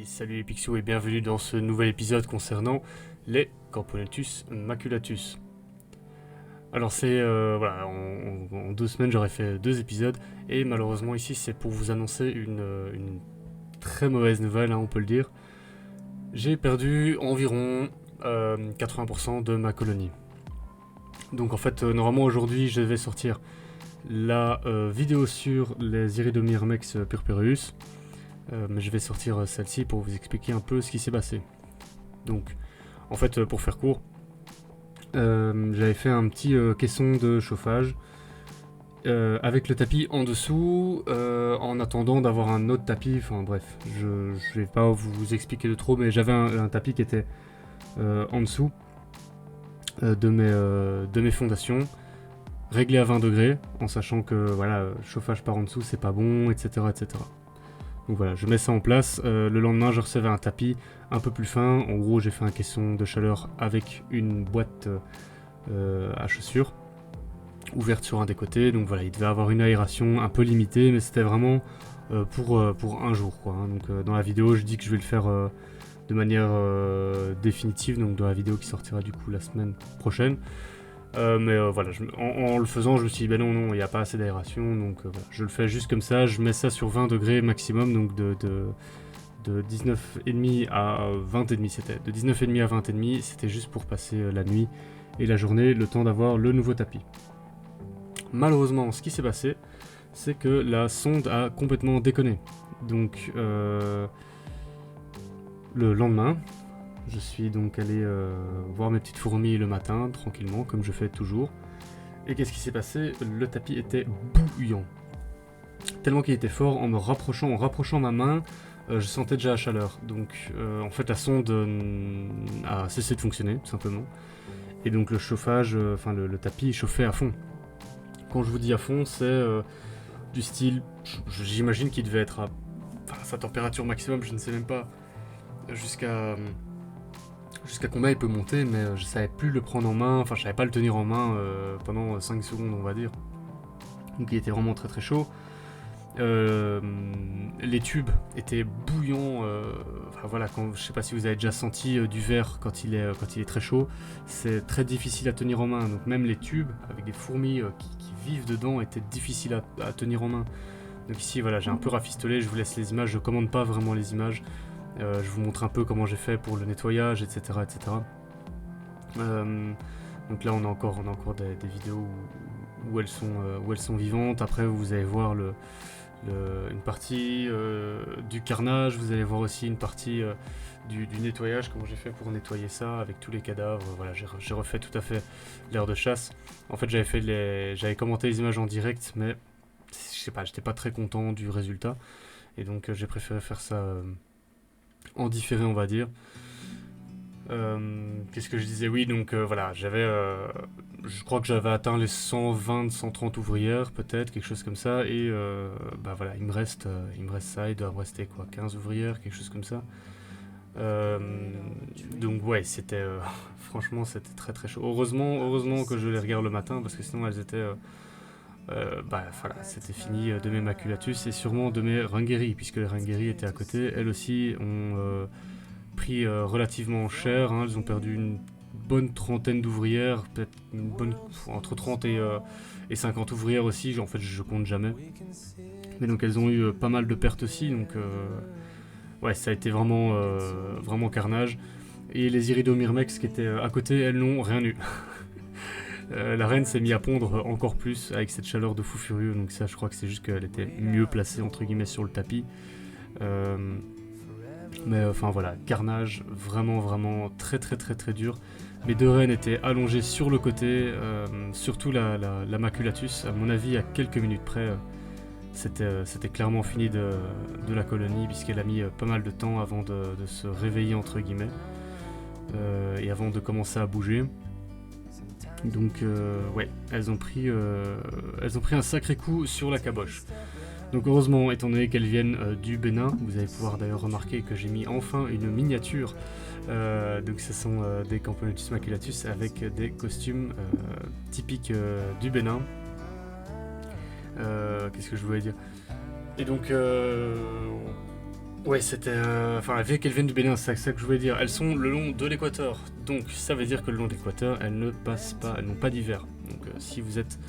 Et salut les Pixios et bienvenue dans ce nouvel épisode concernant les Camponotus maculatus. Alors c'est voilà, en 2 semaines j'aurais fait 2 épisodes et malheureusement ici c'est pour vous annoncer une très mauvaise nouvelle, hein, on peut le dire. J'ai perdu environ 80% de ma colonie. Donc en fait normalement aujourd'hui je vais sortir la vidéo sur les Iridomyrmex purpureus. Mais je vais sortir celle-ci pour vous expliquer un peu ce qui s'est passé. Donc, en fait, pour faire court, j'avais fait un petit caisson de chauffage avec le tapis en dessous, en attendant d'avoir un autre tapis. Enfin bref, je vais pas vous expliquer de trop, mais j'avais un tapis qui était en dessous de mes fondations, réglé à 20 degrés, en sachant que voilà, chauffage par en dessous, c'est pas bon, etc., etc. Donc voilà, je mets ça en place. Le lendemain, je recevais un tapis un peu plus fin. En gros, j'ai fait un caisson de chaleur avec une boîte à chaussures ouverte sur un des côtés. Donc voilà, il devait avoir une aération un peu limitée, mais c'était vraiment pour un jour, quoi, hein. Donc dans la vidéo, je dis que je vais le faire de manière définitive, donc dans la vidéo qui sortira du coup la semaine prochaine. Mais voilà, en le faisant, je me suis dit, ben non, il n'y a pas assez d'aération, donc voilà, je le fais juste comme ça, je mets ça sur 20 degrés maximum, donc de 19,5 à 20,5 c'était. De 19,5 à 20,5, c'était juste pour passer la nuit et la journée, le temps d'avoir le nouveau tapis. Malheureusement, ce qui s'est passé, c'est que la sonde a complètement déconné. Donc, le lendemain, je suis donc allé voir mes petites fourmis le matin, tranquillement, comme je fais toujours. Et qu'est-ce qui s'est passé? Le tapis était bouillant. Tellement qu'il était fort, en rapprochant ma main, je sentais déjà la chaleur. Donc en fait la sonde a cessé de fonctionner, tout simplement. Et donc le chauffage, le tapis chauffait à fond. Quand je vous dis à fond, c'est du style, j'imagine qu'il devait être à sa température maximum, je ne sais même pas jusqu'à combien il peut monter, mais je savais plus le prendre en main, enfin je savais pas le tenir en main pendant 5 secondes, on va dire. Donc il était vraiment très très chaud. Les tubes étaient bouillants, enfin voilà, je sais pas si vous avez déjà senti du verre quand il est très chaud, c'est très difficile à tenir en main, donc même les tubes avec des fourmis qui vivent dedans étaient difficiles à tenir en main. Donc ici voilà, j'ai un peu rafistolé, je vous laisse les images, je commande pas vraiment les images. Je vous montre un peu comment j'ai fait pour le nettoyage, etc. etc. Donc là on a encore des vidéos où elles sont vivantes. Après vous allez voir une partie du carnage, vous allez voir aussi une partie du nettoyage, comment j'ai fait pour nettoyer ça avec tous les cadavres. Voilà, j'ai refait tout à fait l'aire de chasse. En fait j'avais commenté les images en direct, mais je sais pas, j'étais pas très content du résultat. Et donc j'ai préféré faire ça en différé, on va dire. Qu'est-ce que je disais? Oui, donc voilà, je crois que j'avais atteint les 120, 130 ouvrières, peut-être, quelque chose comme ça, et bah voilà, il me reste ça, il doit me rester quoi, 15 ouvrières, quelque chose comme ça. Donc ouais, c'était franchement, c'était très très chaud. Heureusement que je les regarde le matin, parce que sinon elles étaient bah voilà, c'était fini de mes maculatus et sûrement de mes ringeri, puisque les ringeri étaient à côté. Elles aussi ont pris relativement cher, hein. Elles ont perdu une bonne trentaine d'ouvrières, peut-être entre 30 et 50 ouvrières aussi, en fait je compte jamais. Mais donc elles ont eu pas mal de pertes aussi, donc ouais, ça a été vraiment carnage. Et les Iridomyrmex qui étaient à côté, elles n'ont rien eu. La reine s'est mise à pondre encore plus avec cette chaleur de fou furieux, donc ça je crois que c'est juste qu'elle était mieux placée entre guillemets sur le tapis. Mais enfin voilà, carnage, vraiment très très très très dur. Mes 2 reines étaient allongées sur le côté, surtout la maculatus, à mon avis à quelques minutes près, c'était clairement fini de la colonie, puisqu'elle a mis pas mal de temps avant de se réveiller entre guillemets, et avant de commencer à bouger. Donc ouais, elles ont pris un sacré coup sur la caboche. Donc heureusement, étant donné qu'elles viennent du Bénin, vous allez pouvoir d'ailleurs remarquer que j'ai mis enfin une miniature. Donc ce sont des Camponotus maculatus avec des costumes typiques du Bénin. Qu'est-ce que je voulais dire? Et donc Ouais, c'était... Enfin, vu qu'elles viennent du Bénin, c'est ça que je voulais dire. Elles sont le long de l'équateur. Donc, ça veut dire que le long de l'équateur, elles ne passent pas... Elles n'ont pas d'hiver. Donc, si vous êtes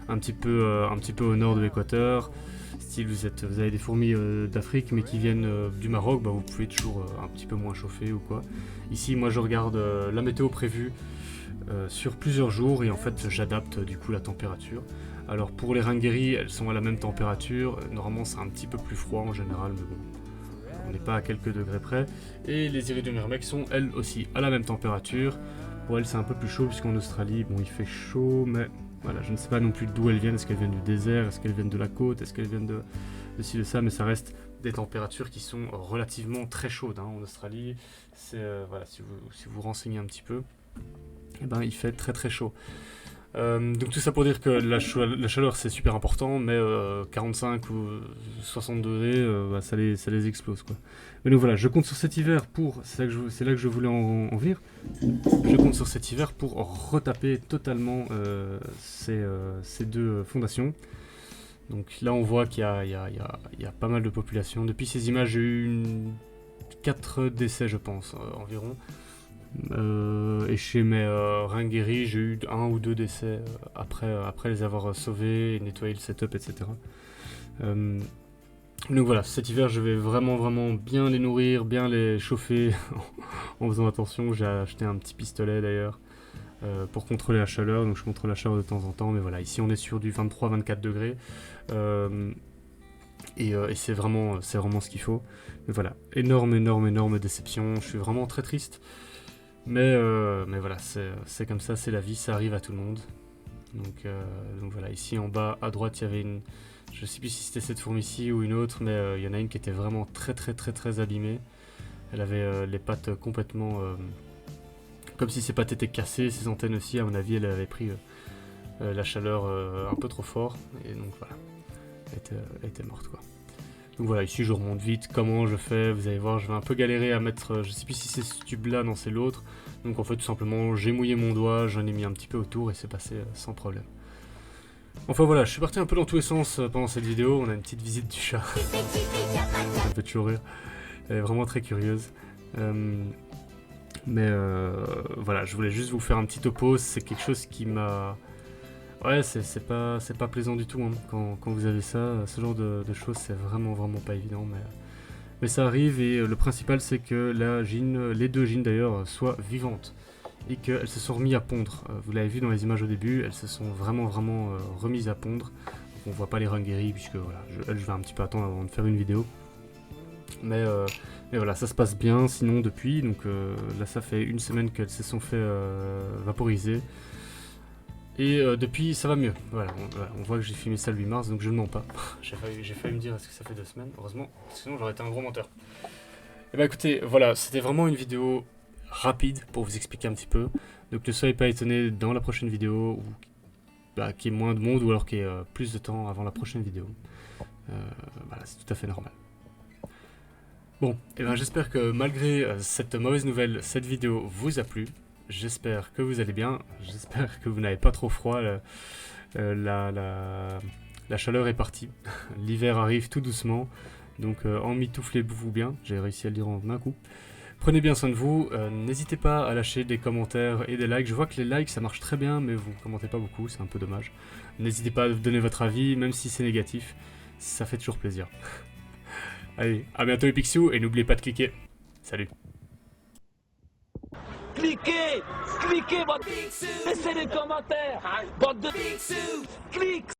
un petit peu au nord de l'équateur, si vous avez des fourmis d'Afrique, mais qui viennent du Maroc, bah, vous pouvez toujours un petit peu moins chauffer ou quoi. Ici, moi, je regarde la météo prévue sur plusieurs jours et en fait, j'adapte du coup la température. Alors, pour les ringueries, elles sont à la même température. Normalement, c'est un petit peu plus froid en général, mais bon... On n'est pas à quelques degrés près. Et les iridium myrmex sont elles aussi à la même température. Pour elles c'est un peu plus chaud puisqu'en Australie, bon il fait chaud, mais voilà, je ne sais pas non plus d'où elles viennent. Est-ce qu'elles viennent du désert, est-ce qu'elles viennent de la côte, est-ce qu'elles viennent de ci, de ça, mais ça reste des températures qui sont relativement très chaudes en Australie. C'est voilà, si vous renseignez un petit peu, eh ben, il fait très très chaud. Donc tout ça pour dire que la chaleur c'est super important, mais 45 ou 60 degrés, bah, ça les explose quoi. Mais donc voilà, je compte sur cet hiver pour, c'est là que je voulais en venir, je compte sur cet hiver pour retaper totalement ces deux fondations. Donc là on voit qu'il y a pas mal de population. Depuis ces images j'ai eu 4 décès je pense environ. Et chez mes ringueries, j'ai eu 1 ou 2 décès après les avoir sauvés, nettoyé le setup, etc. Donc voilà, cet hiver, je vais vraiment bien les nourrir, bien les chauffer en faisant attention. J'ai acheté un petit pistolet d'ailleurs pour contrôler la chaleur, donc je contrôle la chaleur de temps en temps. Mais voilà, ici on est sur du 23-24 degrés. Et c'est vraiment ce qu'il faut. Mais voilà, énorme déception. Je suis vraiment très triste. Mais voilà, c'est comme ça, c'est la vie, ça arrive à tout le monde. Donc voilà, ici en bas à droite, il y avait une... Je sais plus si c'était cette fourmi-ci ou une autre, mais il y en a une qui était vraiment très abîmée. Elle avait les pattes complètement... comme si ses pattes étaient cassées, ses antennes aussi, à mon avis, elle avait pris la chaleur un peu trop fort. Et donc voilà, elle était morte quoi. Donc voilà, ici je remonte vite comment je fais, vous allez voir, je vais un peu galérer à mettre, je sais plus si c'est ce tube là, non c'est l'autre. Donc en fait tout simplement j'ai mouillé mon doigt, j'en ai mis un petit peu autour et c'est passé sans problème. Enfin voilà, je suis parti un peu dans tous les sens pendant cette vidéo, on a une petite visite du chat. Ça me fait toujours rire, elle est vraiment très curieuse. Mais voilà, je voulais juste vous faire un petit topo, c'est quelque chose qui m'a... Ouais, c'est pas plaisant du tout hein. Quand vous avez ça, ce genre de choses, c'est vraiment pas évident, mais ça arrive et le principal c'est que la gyne, les deux gynes d'ailleurs, soient vivantes et qu'elles se sont remises à pondre. Vous l'avez vu dans les images au début, elles se sont vraiment remises à pondre. Donc on voit pas les ringueries puisque voilà, je vais un petit peu attendre avant de faire une vidéo. Mais voilà, ça se passe bien sinon depuis, donc là ça fait une semaine qu'elles se sont fait vaporiser. Et depuis, ça va mieux. Voilà, on voit que j'ai filmé ça le 8 mars, donc je ne mens pas. j'ai failli me dire, est-ce que ça fait 2 semaines? Heureusement, sinon j'aurais été un gros menteur. Et bah écoutez, voilà, c'était vraiment une vidéo rapide pour vous expliquer un petit peu. Donc ne soyez pas étonnés dans la prochaine vidéo, ou qu'il y ait moins de monde, ou alors qu'il y ait plus de temps avant la prochaine vidéo. Voilà, c'est tout à fait normal. Bon, et ben j'espère que malgré cette mauvaise nouvelle, cette vidéo vous a plu. J'espère que vous allez bien, j'espère que vous n'avez pas trop froid, la chaleur est partie, l'hiver arrive tout doucement, donc emmitouflez-vous bien, j'ai réussi à le dire en un coup. Prenez bien soin de vous, n'hésitez pas à lâcher des commentaires et des likes, je vois que les likes ça marche très bien mais vous commentez pas beaucoup, c'est un peu dommage. N'hésitez pas à donner votre avis, même si c'est négatif, ça fait toujours plaisir. Allez, à bientôt les Pixious et n'oubliez pas de cliquer, salut. Cliquez, bande, laissez des commentaires, bande de clique.